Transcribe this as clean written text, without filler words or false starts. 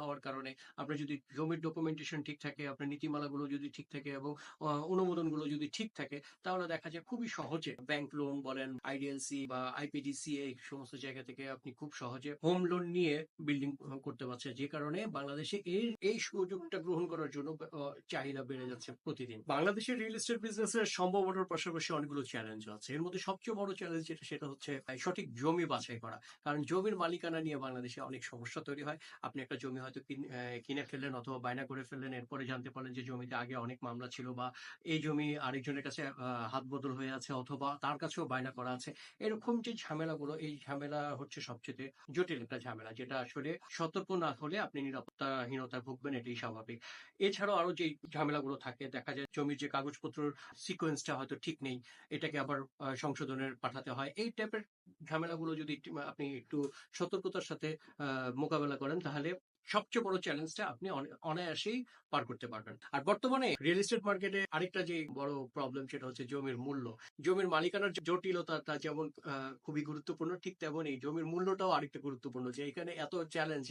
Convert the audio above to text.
হওয়ার কারণে আপনার যদি জমির ডকুমেন্টেশন ঠিক থাকে, আপনার নীতিমালাগুলো যদি ঠিক থাকে এবং অনুমোদনগুলো যদি ঠিক থাকে, তাহলে দেখা যায় খুবই সহজে ব্যাংক লোন বলেন, আইডিএলসি বা আইপিডিসি এই সমস্ত জায়গা থেকে আপনি খুব সহজে হোম লোন নিয়ে বিল্ডিং করতে পারছেন। যে কারণে বাংলাদেশে এই সুযোগটা গ্রহণ করার জন্য চাহিদা বেড়ে যাচ্ছে প্রতিদিন। বাংলাদেশের রিয়েল এস্টেট বিজনেসের সম্ভাবনার পাশাপাশি অনেকগুলো চ্যালেঞ্জ আছে। এর মধ্যে সবচেয়ে বড় চ্যালেঞ্জ যেটা সেটা হচ্ছে সঠিক জমি বাছাই করা। কারণ জমির মালিকানা নিয়ে বাংলাদেশে অনেক সমস্যা তৈরি হয়। আপনি একটা জমি হয়তো কিনে ফেললেন অথবা বায়না করে ফেললেন। এরপরে জানতে পারলেন যে জমিতে আগে অনেক মামলা ছিল বা এই জমি আরেকজনের কাছে হাত বদল হয়ে আছে অথবা তার কাছেও বায়না করা আছে। এরকম যে ঝামেলাগুলো, এই ঝামেলা হচ্ছে সবচেয়ে জটিল একটা ঝামেলা, যেটা আসলে সতর্ক না হলে আপনি নিরাপত্তাহীনতায় ভুগবেন, এটাই স্বাভাবিক। এছাড়াও আরো যে ঝামেলাগুলো থাকে, দেখা যায় জমির যে কাগজপত্রের সিকোয়েন্সটা হয়তো ঠিক নেই, এটাকে আবার সংশোধনের পাঠাতে হয়। এই টাইপের ঝামেলাগুলো যদি আপনি একটু সতর্কতার সাথে মোকাবেলা করেন, তাহলে সবচেয়ে বড় চ্যালেঞ্জটা আপনি অনায়াসেই পার করতে পারবেন। আর বর্তমানে রিয়েল এস্টেট মার্কেটে আরেকটা যে বড় প্রবলেম, সেটা হচ্ছে জমির মূল্য। জমির মালিকানার জটিলতাটা যেমন খুবই গুরুত্বপূর্ণ, ঠিক তেমনই জমির মূল্যটাও আরেকটা গুরুত্বপূর্ণ, যে এখানে এত চ্যালেঞ্জ